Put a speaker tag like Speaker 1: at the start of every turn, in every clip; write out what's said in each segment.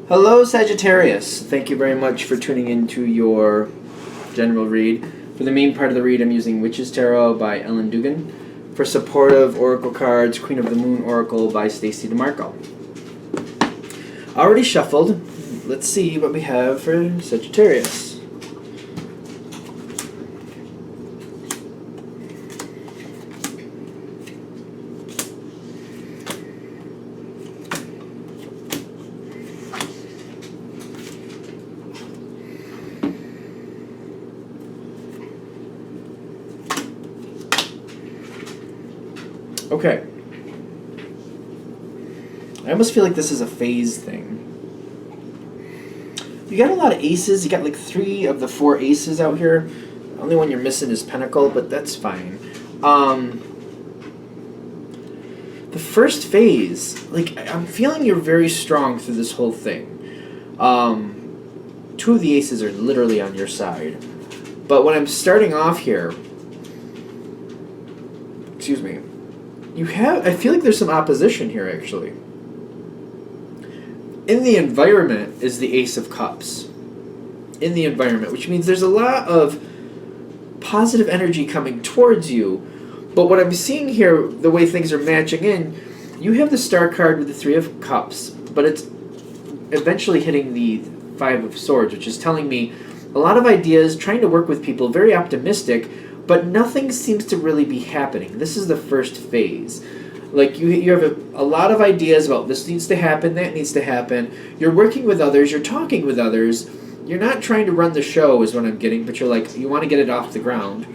Speaker 1: Hello, Sagittarius. Thank you very much for tuning into your general read. For the main part of the read, I'm using Witch's Tarot by Ellen Dugan. For supportive oracle cards, Queen of the Moon Oracle by Stacey DeMarco. Already shuffled. Let's see what we have for Sagittarius. Okay. I almost feel like this is a phase thing. You got a lot of aces. You got like 3 of the 4 aces out here. The only one you're missing is Pentacle, but that's fine. The first phase, like, I'm feeling you're very strong through this whole thing. 2 of the aces are literally on your side. But when I'm starting off here, excuse me, I feel like there's some opposition here, actually. In the environment is the Ace of Cups. In the environment, which means there's a lot of positive energy coming towards you. But what I'm seeing here, the way things are matching in, you have the Star card with the 3 of Cups, but it's eventually hitting the 5 of Swords, which is telling me a lot of ideas, trying to work with people, very optimistic, but nothing seems to really be happening. This is the first phase. Like, you have a lot of ideas about this needs to happen, that needs to happen. You're working with others, you're talking with others. You're not trying to run the show is what I'm getting, but you're like, you want to get it off the ground.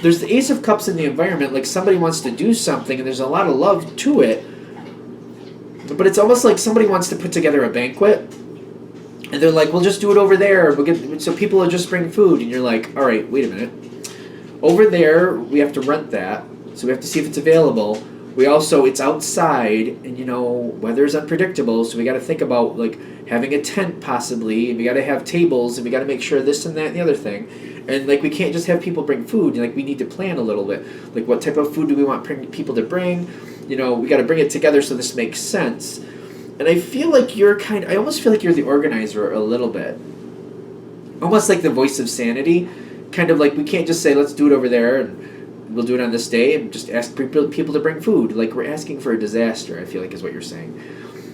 Speaker 1: There's the Ace of Cups in the environment, like somebody wants to do something and there's a lot of love to it. But it's almost like somebody wants to put together a banquet and they're like, we'll just do it over there. So people will just bring food. And you're like, all right, wait a minute. Over there, we have to rent that, so we have to see if it's available. It's outside, and weather's unpredictable, so we got to think about like having a tent possibly, and we got to have tables, and we got to make sure this and that and the other thing. And like we can't just have people bring food. Like we need to plan a little bit. Like what type of food do we want people to bring? We got to bring it together so this makes sense. And I feel like I almost feel like you're the organizer a little bit. Almost like the voice of sanity. Kind of like we can't just say let's do it over there and we'll do it on this day and just ask people to bring food. Like we're asking for a disaster, I feel like is what you're saying.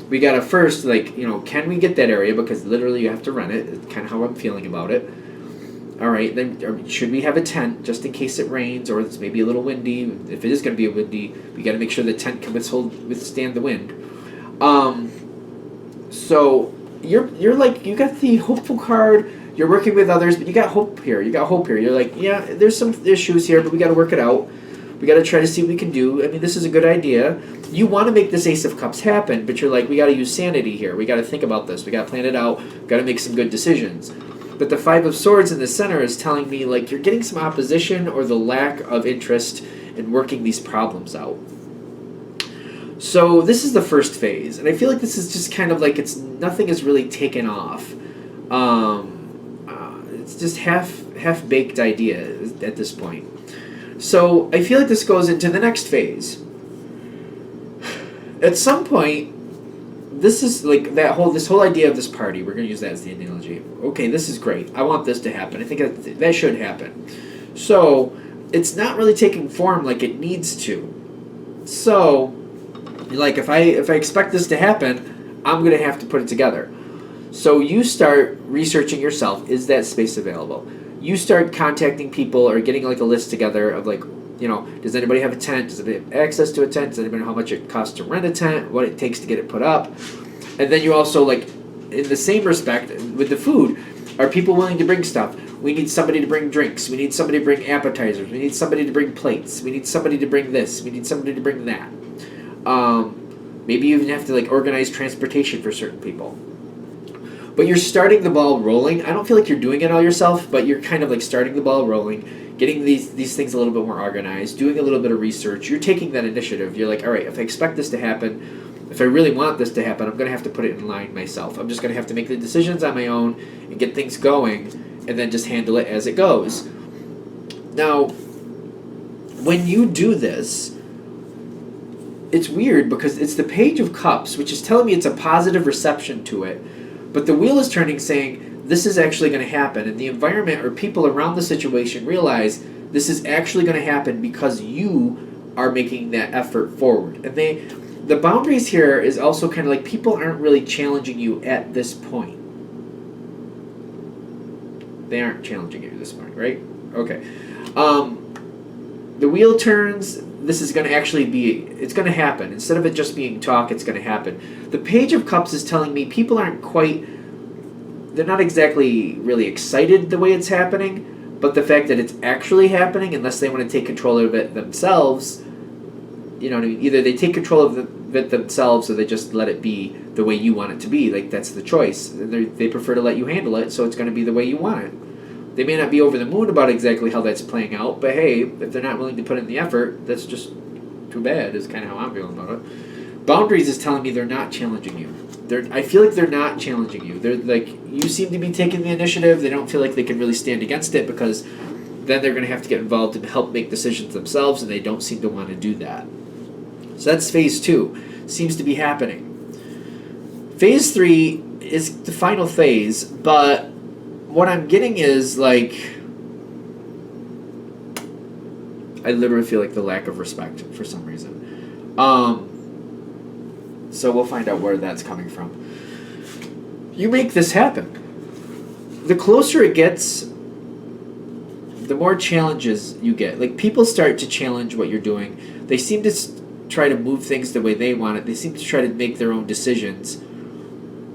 Speaker 1: We gotta first can we get that area, because literally you have to rent it. It's kind of how I'm feeling about it. All right, then should we have a tent just in case it rains or it's maybe a little windy? If it is going to be windy, we got to make sure the tent can withstand the wind. So you're like, you got the hopeful card. You're working with others, but you got hope here. You're like, yeah, there's some issues here, but we got to work it out. We got to try to see what we can do. I mean, this is a good idea. You want to make this Ace of Cups happen, but you're like, we got to use sanity here. We got to think about this. We got to plan it out. We got to make some good decisions. But the 5 of Swords in the center is telling me like you're getting some opposition or the lack of interest in working these problems out. So this is the first phase, and I feel like this is just kind of like nothing is really taken off. It's just half-baked idea at this point. So I feel like this goes into the next phase. At some point, this is like this whole idea of this party. We're going to use that as the analogy. Okay, this is great. I want this to happen. I think that should happen. So it's not really taking form like it needs to. So, like if I expect this to happen, I'm going to have to put it together. So you start researching yourself. Is that space available? You start contacting people or getting like a list together of like, does anybody have a tent? Does anybody have access to a tent? Does anybody know how much it costs to rent a tent? What it takes to get it put up? And then you also, like, in the same respect, with the food, are people willing to bring stuff? We need somebody to bring drinks. We need somebody to bring appetizers. We need somebody to bring plates. We need somebody to bring this. We need somebody to bring that. Maybe you even have to like organize transportation for certain people. But you're starting the ball rolling. I don't feel like you're doing it all yourself, but you're kind of like starting the ball rolling, getting these things a little bit more organized, doing a little bit of research. You're taking that initiative. You're like, all right, if I expect this to happen, if I really want this to happen, I'm going to have to put it in line myself. I'm just going to have to make the decisions on my own and get things going and then just handle it as it goes. Now, when you do this, it's weird because it's the Page of Cups, which is telling me it's a positive reception to it. But the wheel is turning saying, this is actually going to happen. And the environment or people around the situation realize this is actually going to happen because you are making that effort forward. And the boundaries here is also kind of like people aren't really challenging you at this point. They aren't challenging you at this point, right? Okay. The wheel turns. This is going to actually be, it's going to happen. Instead of it just being talk, it's going to happen. The Page of Cups is telling me people aren't quite, they're not exactly really excited the way it's happening, but the fact that it's actually happening, unless they want to take control of it themselves, you know what I mean? Either they take control of it themselves or they just let it be the way you want it to be. Like, that's the choice. They prefer to let you handle it, so it's going to be the way you want it. They may not be over the moon about exactly how that's playing out, but hey, if they're not willing to put in the effort, that's just too bad, is kind of how I'm feeling about it. Boundaries is telling me they're not challenging you. I feel like they're not challenging you. They're like, you seem to be taking the initiative. They don't feel like they can really stand against it because then they're going to have to get involved and help make decisions themselves, and they don't seem to want to do that. So that's phase 2. Seems to be happening. Phase 3 is the final phase, but what I'm getting is, like, I literally feel like the lack of respect for some reason. So we'll find out where that's coming from. You make this happen. The closer it gets, the more challenges you get. Like, people start to challenge what you're doing. They seem to try to move things the way they want it. They seem to try to make their own decisions.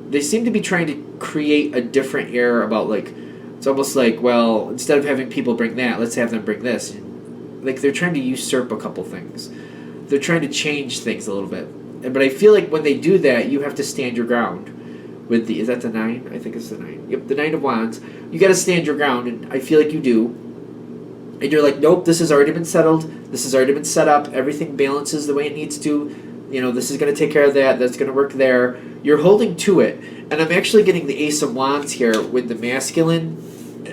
Speaker 1: They seem to be trying to create a different air about, like, it's almost like, well, instead of having people bring that, let's have them bring this. Like, they're trying to usurp a couple things. They're trying to change things a little bit. But I feel like when they do that, you have to stand your ground. With the, is that the 9? I think it's the 9. Yep, the 9 of Wands. You got to stand your ground, and I feel like you do. And you're like, nope, this has already been settled. This has already been set up. Everything balances the way it needs to. You know, this is going to take care of that. That's going to work there. You're holding to it. And I'm actually getting the Ace of Wands here with the masculine,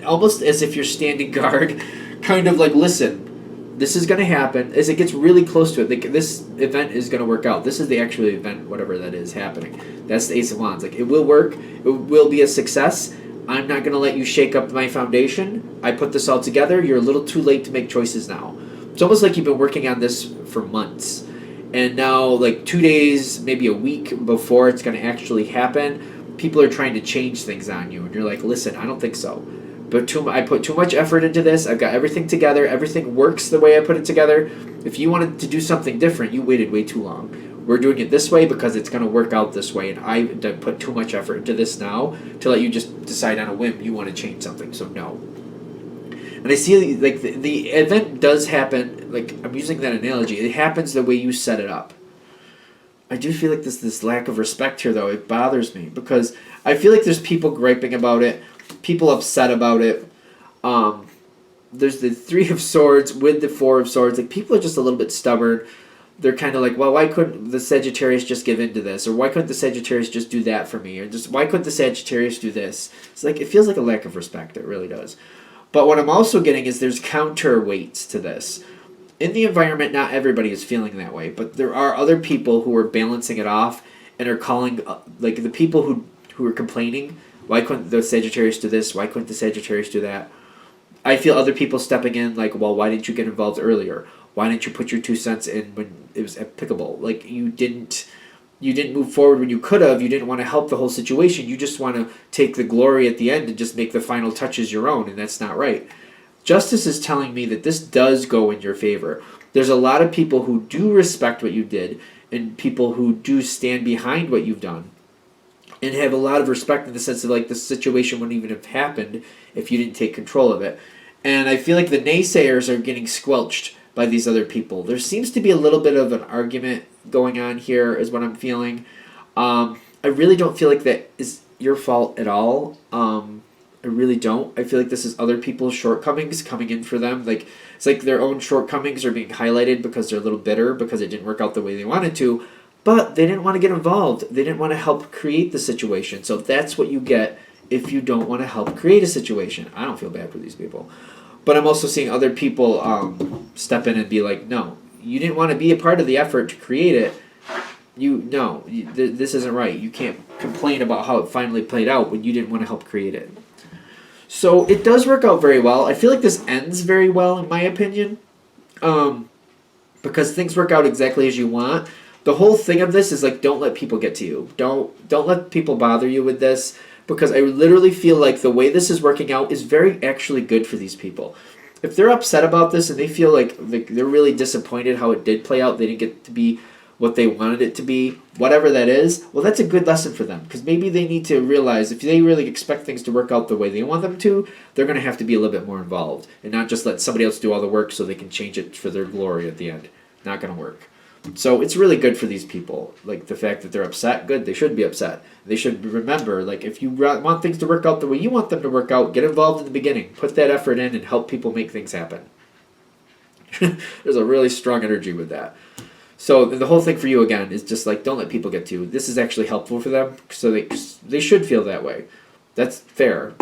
Speaker 1: almost as if you're standing guard, kind of like, listen, this is going to happen. As it gets really close to it, like, this event is going to work out. This is the actual event, whatever that is happening. That's the Ace of Wands. Like, it will work. It will be a success. I'm not going to let you shake up my foundation. I put this all together. You're a little too late to make choices now. It's almost like you've been working on this for months. And now, like 2 days, maybe a week before it's going to actually happen, people are trying to change things on you. And you're like, listen, I don't think so. But I put too much effort into this. I've got everything together. Everything works the way I put it together. If you wanted to do something different, you waited way too long. We're doing it this way because it's going to work out this way. And I put too much effort into this now to let you just decide on a whim you want to change something. So no. And I see, like, the event does happen, like, I'm using that analogy. It happens the way you set it up. I do feel like this lack of respect here, though. It bothers me because I feel like there's people griping about it, people upset about it. There's the 3 of Swords with the 4 of Swords. Like, people are just a little bit stubborn. They're kind of like, well, why couldn't the Sagittarius just give in to this? Or why couldn't the Sagittarius just do that for me? Or just, why couldn't the Sagittarius do this? It's like, it feels like a lack of respect. It really does. But what I'm also getting is there's counterweights to this. In the environment, not everybody is feeling that way, but there are other people who are balancing it off and are calling, like, the people who are complaining, why couldn't the Sagittarius do this? Why couldn't the Sagittarius do that? I feel other people stepping in, like, well, why didn't you get involved earlier? Why didn't you put your 2 cents in when it was applicable? Like, you didn't move forward when you could have. You didn't want to help the whole situation. You just want to take the glory at the end and just make the final touches your own, and that's not right. Justice is telling me that this does go in your favor. There's a lot of people who do respect what you did and people who do stand behind what you've done and have a lot of respect in the sense of, like, the situation wouldn't even have happened if you didn't take control of it. And I feel like the naysayers are getting squelched by these other people. There seems to be a little bit of an argument going on here is what I'm feeling. I really don't feel like that is your fault at all. I really don't. I feel like this is other people's shortcomings coming in for them. Like, it's like their own shortcomings are being highlighted because they're a little bitter because it didn't work out the way they wanted to, but they didn't want to get involved. They didn't want to help create the situation. So that's what you get if you don't want to help create a situation. I don't feel bad for these people. But I'm also seeing other people step in and be like, no, you didn't want to be a part of the effort to create it. This isn't right. You can't complain about how it finally played out when you didn't want to help create it. So it does work out very well. I feel like this ends very well, in my opinion, because things work out exactly as you want. The whole thing of this is like, don't let people get to you. Don't let people bother you with this, because I literally feel like the way this is working out is very actually good for these people. If they're upset about this and they feel like they're really disappointed how it did play out, they didn't get to be what they wanted it to be, whatever that is, well, that's a good lesson for them, because maybe they need to realize if they really expect things to work out the way they want them to, they're going to have to be a little bit more involved and not just let somebody else do all the work so they can change it for their glory at the end. Not going to work. So it's really good for these people. Like, the fact that they're upset, good, they should be upset. They should remember, like, if you want things to work out the way you want them to work out, get involved in the beginning. Put that effort in and help people make things happen. There's a really strong energy with that. So the whole thing for you, again, is just like, don't let people get to you. This is actually helpful for them, so they should feel that way. That's fair.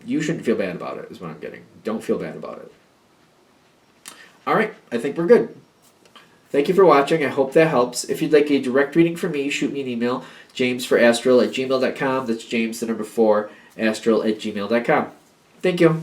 Speaker 1: You shouldn't feel bad about it, is what I'm getting. Don't feel bad about it. All right, I think we're good. Thank you for watching. I hope that helps. If you'd like a direct reading from me, shoot me an email, jamesforastral@gmail.com. That's James, the number 4, astral@gmail.com. Thank you.